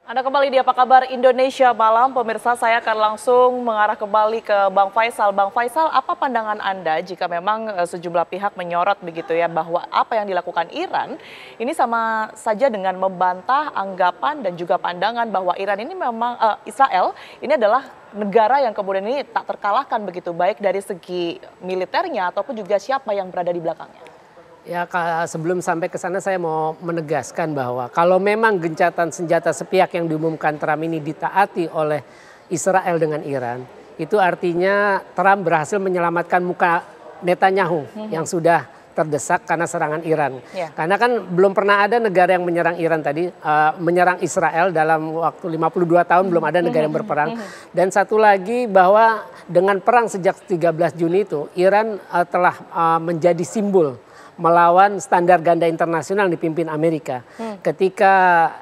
Anda kembali di Apa Kabar Indonesia Malam, pemirsa. Saya akan langsung mengarah kembali ke Bang Faisal. Bang Faisal, apa pandangan Anda jika memang sejumlah pihak menyorot begitu ya bahwa apa yang dilakukan Iran ini sama saja dengan membantah anggapan dan juga pandangan bahwa Iran ini memang Israel ini adalah negara yang kemudian ini tak terkalahkan begitu, baik dari segi militernya ataupun juga siapa yang berada di belakangnya. Ya, sebelum sampai ke sana saya mau menegaskan bahwa kalau memang gencatan senjata sepihak yang diumumkan Trump ini ditaati oleh Israel dengan Iran, itu artinya Trump berhasil menyelamatkan muka Netanyahu yang sudah terdesak karena serangan Iran. Ya. Karena kan belum pernah ada negara yang menyerang Iran tadi, menyerang Israel dalam waktu 52 tahun belum ada negara yang berperang. Dan satu lagi bahwa dengan perang sejak 13 Juni itu Iran telah menjadi simbol melawan standar ganda internasional dipimpin Amerika. Ketika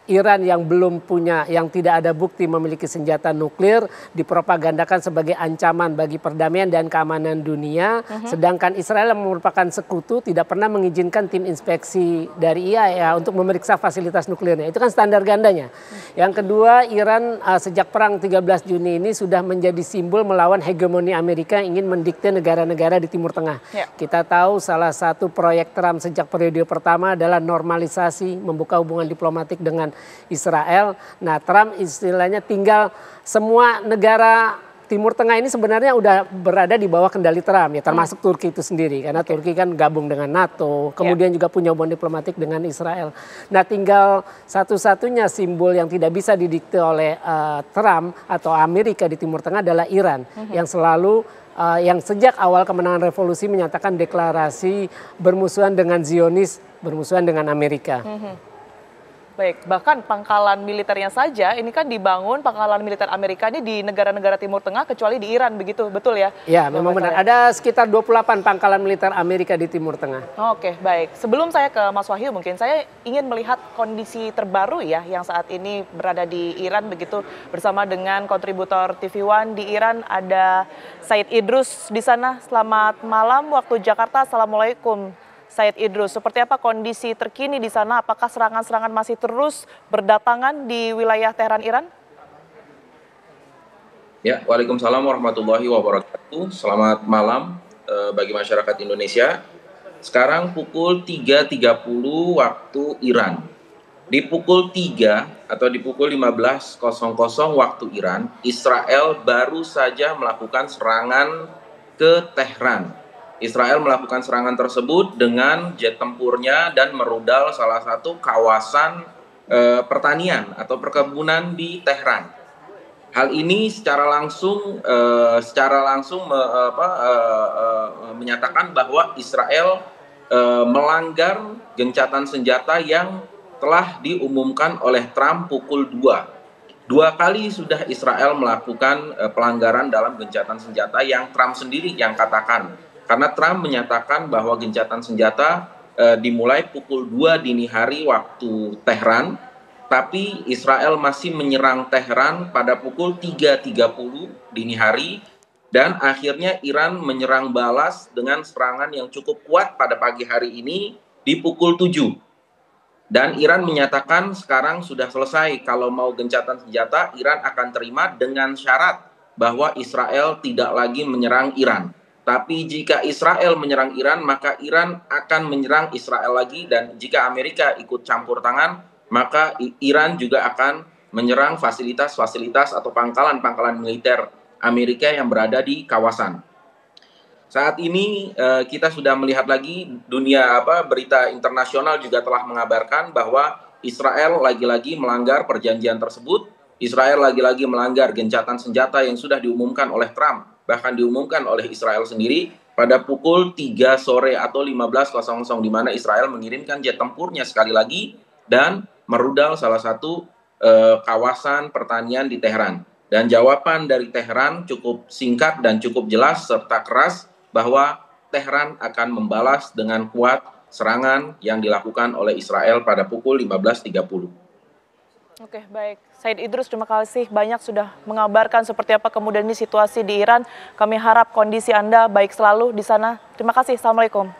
Iran yang belum punya, yang tidak ada bukti memiliki senjata nuklir dipropagandakan sebagai ancaman bagi perdamaian dan keamanan dunia. Sedangkan Israel yang merupakan sekutu tidak pernah mengizinkan tim inspeksi dari IAEA untuk memeriksa fasilitas nuklirnya. Itu kan standar gandanya. Yang kedua, Iran sejak perang 13 Juni ini sudah menjadi simbol melawan hegemoni Amerika yang ingin mendikte negara-negara di Timur Tengah. Ya. Kita tahu salah satu proyek Trump sejak periode pertama adalah normalisasi, membuka hubungan diplomatik dengan Israel. Nah, Trump istilahnya tinggal semua negara Timur Tengah ini sebenarnya udah berada di bawah kendali Trump ya, termasuk Turki itu sendiri karena Turki kan gabung dengan NATO, kemudian juga punya hubungan diplomatik dengan Israel. Nah, tinggal satu-satunya simbol yang tidak bisa didikte oleh Trump atau Amerika di Timur Tengah adalah Iran yang selalu yang sejak awal kemenangan revolusi menyatakan deklarasi bermusuhan dengan Zionis, bermusuhan dengan Amerika. Baik, bahkan pangkalan militernya saja ini kan dibangun pangkalan militer Amerika ini di negara-negara Timur Tengah kecuali di Iran, begitu, betul ya? Ya, memang benar. Ada sekitar 28 pangkalan militer Amerika di Timur Tengah. Oke, baik. Sebelum saya ke Mas Wahyu, mungkin saya ingin melihat kondisi terbaru ya yang saat ini berada di Iran begitu, bersama dengan kontributor TV One di Iran ada Said Idrus di sana. Selamat malam waktu Jakarta. Assalamualaikum. Said Idrus, seperti apa kondisi terkini di sana? Apakah serangan-serangan masih terus berdatangan di wilayah Teheran, Iran? Ya, Waalaikumsalam warahmatullahi wabarakatuh. Selamat malam bagi masyarakat Indonesia. Sekarang pukul 3.30 waktu Iran. Di pukul 3 atau di pukul 15.00 waktu Iran, Israel baru saja melakukan serangan ke Tehran. Israel melakukan serangan tersebut dengan jet tempurnya dan merudal salah satu kawasan pertanian atau perkebunan di Tehran. Hal ini secara langsung menyatakan bahwa Israel melanggar gencatan senjata yang telah diumumkan oleh Trump pukul 2. 2 kali sudah Israel melakukan pelanggaran dalam gencatan senjata yang Trump sendiri yang katakan. Karena Trump menyatakan bahwa gencatan senjata dimulai pukul 2 dini hari waktu Tehran, tapi Israel masih menyerang Tehran pada pukul 3.30 dini hari, dan akhirnya Iran menyerang balas dengan serangan yang cukup kuat pada pagi hari ini di pukul 7. Dan Iran menyatakan sekarang sudah selesai, kalau mau gencatan senjata Iran akan terima dengan syarat bahwa Israel tidak lagi menyerang Iran. Tapi jika Israel menyerang Iran, maka Iran akan menyerang Israel lagi. Dan jika Amerika ikut campur tangan, maka Iran juga akan menyerang fasilitas-fasilitas atau pangkalan-pangkalan militer Amerika yang berada di kawasan. Saat ini kita sudah melihat lagi berita internasional juga telah mengabarkan bahwa Israel lagi-lagi melanggar perjanjian tersebut. Israel lagi-lagi melanggar gencatan senjata yang sudah diumumkan oleh Trump. Bahkan diumumkan oleh Israel sendiri pada pukul 3 sore atau 15.00 di mana Israel mengirimkan jet tempurnya sekali lagi dan merudal salah satu kawasan pertanian di Teheran. Dan jawaban dari Teheran cukup singkat dan cukup jelas serta keras bahwa Teheran akan membalas dengan kuat serangan yang dilakukan oleh Israel pada pukul 15.30. Oke, baik. Said Idrus, terima kasih banyak sudah mengabarkan seperti apa kemudian ini situasi di Iran. Kami harap kondisi Anda baik selalu di sana. Terima kasih. Assalamualaikum.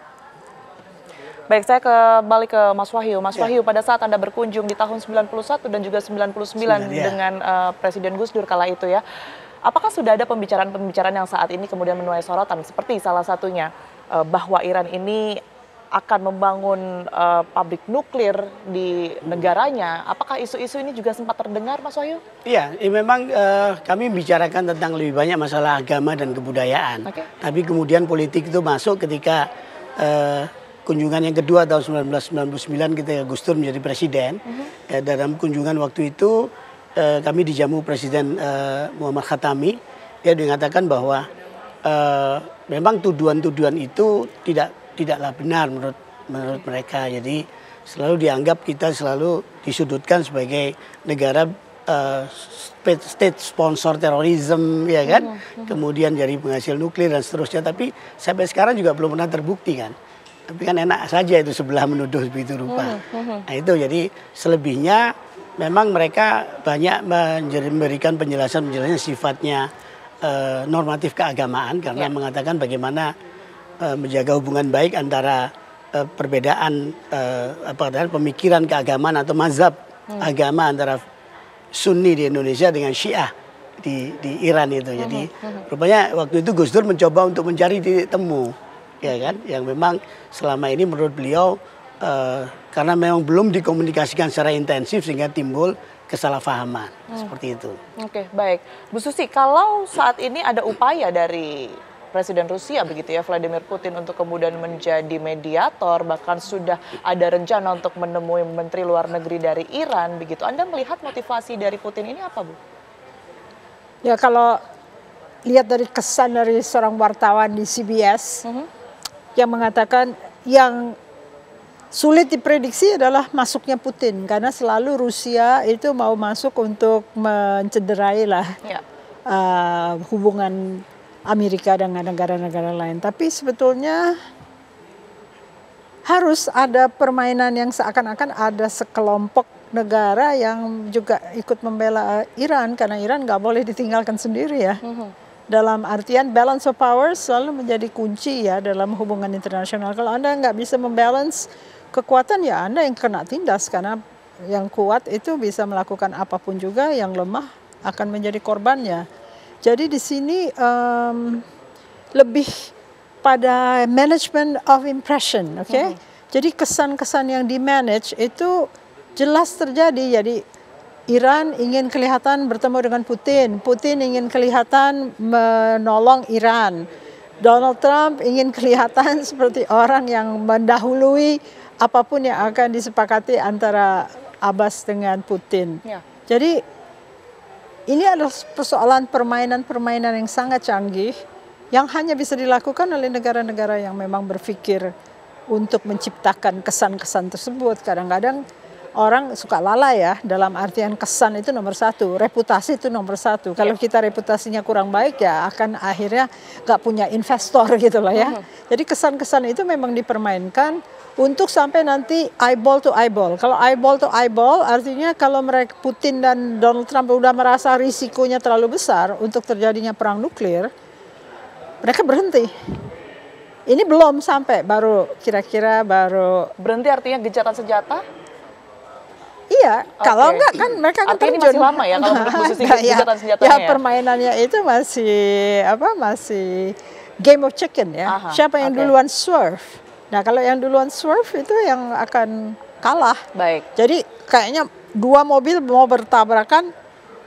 Baik, saya kembali ke Mas Wahyu. Mas Wahyu, pada saat Anda berkunjung di tahun 91 dan juga 99 dengan Presiden Gus Dur kala itu ya, apakah sudah ada pembicaraan-pembicaraan yang saat ini kemudian menuai sorotan seperti salah satunya bahwa Iran ini akan membangun pabrik nuklir di negaranya? Apakah isu-isu ini juga sempat terdengar, Mas Wahyu? Iya, memang kami bicarakan tentang lebih banyak masalah agama dan kebudayaan. Tapi kemudian politik itu masuk ketika kunjungan yang kedua tahun 1999 ketika Gus Dur menjadi presiden. Dalam kunjungan waktu itu kami dijamu Presiden Muhammad Khatami. Dia mengatakan bahwa memang tuduhan-tuduhan itu tidaklah benar menurut mereka. Jadi selalu dianggap kita selalu disudutkan sebagai negara state sponsor terorisme, ya kan? Kemudian jadi penghasil nuklir dan seterusnya. Tapi sampai sekarang juga belum pernah terbukti kan. Tapi kan enak saja itu sebelah menuduh begitu rupa. Nah itu jadi selebihnya memang mereka banyak memberikan penjelasan sifatnya normatif keagamaan karena mengatakan bagaimana menjaga hubungan baik antara perbedaan pemikiran keagamaan atau mazhab agama antara Sunni di Indonesia dengan Syiah di Iran itu. Jadi rupanya waktu itu Gus Dur mencoba untuk mencari titik temu, ya kan, yang memang selama ini menurut beliau karena memang belum dikomunikasikan secara intensif sehingga timbul kesalahpahaman seperti itu. Oke, baik. Bu Susi, kalau saat ini ada upaya dari Presiden Rusia begitu ya, Vladimir Putin, untuk kemudian menjadi mediator, bahkan sudah ada rencana untuk menemui Menteri Luar Negeri dari Iran begitu. Anda melihat motivasi dari Putin ini apa, Bu? Ya, kalau lihat dari kesan dari seorang wartawan di CBS yang mengatakan yang sulit diprediksi adalah masuknya Putin karena selalu Rusia itu mau masuk untuk mencederai lah hubungan Amerika dengan negara-negara lain. Tapi sebetulnya harus ada permainan yang seakan-akan ada sekelompok negara yang juga ikut membela Iran karena Iran nggak boleh ditinggalkan sendiri ya. Dalam artian balance of power selalu menjadi kunci ya dalam hubungan internasional. Kalau Anda nggak bisa membalance kekuatan ya Anda yang kena tindas karena yang kuat itu bisa melakukan apapun juga, yang lemah akan menjadi korbannya. Jadi di sini lebih pada management of impression, oke? Jadi kesan-kesan yang di manage itu jelas terjadi. Jadi Iran ingin kelihatan bertemu dengan Putin, Putin ingin kelihatan menolong Iran, Donald Trump ingin kelihatan seperti orang yang mendahului apapun yang akan disepakati antara Abbas dengan Putin. Jadi ini adalah persoalan permainan-permainan yang sangat canggih yang hanya bisa dilakukan oleh negara-negara yang memang berpikir untuk menciptakan kesan-kesan tersebut. Kadang-kadang orang suka lalai ya, dalam artian kesan itu nomor satu, reputasi itu nomor satu. Kalau kita reputasinya kurang baik ya akan akhirnya nggak punya investor gitu lah ya. Jadi kesan-kesan itu memang dipermainkan untuk sampai nanti eyeball to eyeball. Kalau eyeball to eyeball artinya kalau mereka Putin dan Donald Trump udah merasa risikonya terlalu besar untuk terjadinya perang nuklir, mereka berhenti. Ini belum sampai, baru kira-kira baru berhenti artinya gencatan senjata? Iya, kalau enggak kan mereka akan terjun. Ini masih lama ya kalau menurut Bu Susi gencatan senjatanya. Ya permainannya itu masih game of chicken ya. Siapa yang duluan swerve? Nah kalau yang duluan swerve itu yang akan kalah. Baik. Jadi kayaknya dua mobil mau bertabrakan,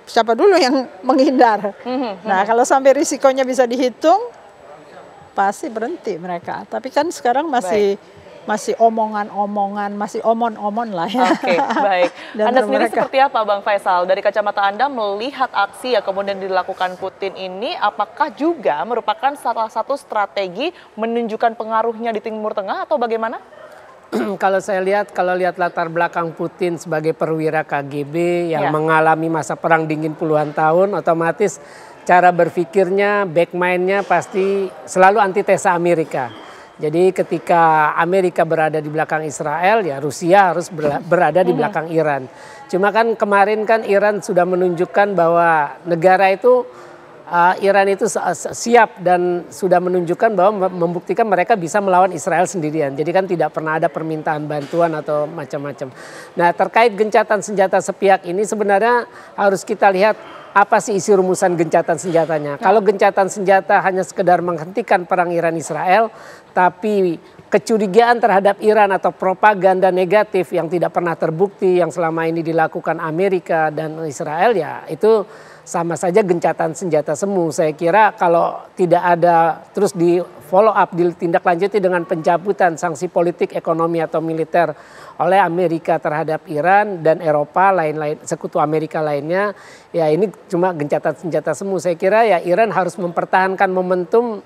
siapa dulu yang menghindar. Nah kalau sampai risikonya bisa dihitung, pasti berhenti mereka. Tapi kan sekarang masih omongan-omongan, masih omon-omon lah ya. Oke, baik. Anda sendiri seperti apa Bang Faisal? Dari kacamata Anda melihat aksi yang kemudian dilakukan Putin ini, apakah juga merupakan salah satu strategi menunjukkan pengaruhnya di Timur Tengah atau bagaimana? Kalau saya lihat, latar belakang Putin sebagai perwira KGB yang mengalami masa perang dingin puluhan tahun, otomatis cara berpikirnya, back mind-nya pasti selalu antitesa Amerika. Jadi ketika Amerika berada di belakang Israel, ya Rusia harus berada di belakang Iran. Cuma kan kemarin kan Iran sudah menunjukkan bahwa negara itu Iran itu siap dan sudah menunjukkan bahwa membuktikan mereka bisa melawan Israel sendirian. Jadi kan tidak pernah ada permintaan bantuan atau macam-macam. Nah, terkait gencatan senjata sepihak ini sebenarnya harus kita lihat apa sih isi rumusan gencatan senjatanya. Kalau gencatan senjata hanya sekedar menghentikan perang Iran-Israel, tapi kecurigaan terhadap Iran atau propaganda negatif yang tidak pernah terbukti yang selama ini dilakukan Amerika dan Israel, ya itu sama saja gencatan senjata semu. Saya kira kalau tidak ada terus di follow up, ditindaklanjuti dengan pencabutan sanksi politik, ekonomi atau militer oleh Amerika terhadap Iran dan Eropa lain-lain, sekutu Amerika lainnya, ya ini cuma gencatan senjata semu. Saya kira ya Iran harus mempertahankan momentum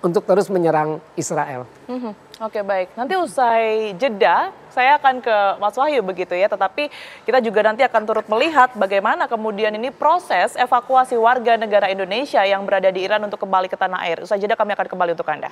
untuk terus menyerang Israel. Oke, baik. Nanti usai jeda, saya akan ke Mas Wahyu begitu ya. Tetapi kita juga nanti akan turut melihat bagaimana kemudian ini proses evakuasi warga negara Indonesia yang berada di Iran untuk kembali ke tanah air. Usai jeda kami akan kembali untuk Anda.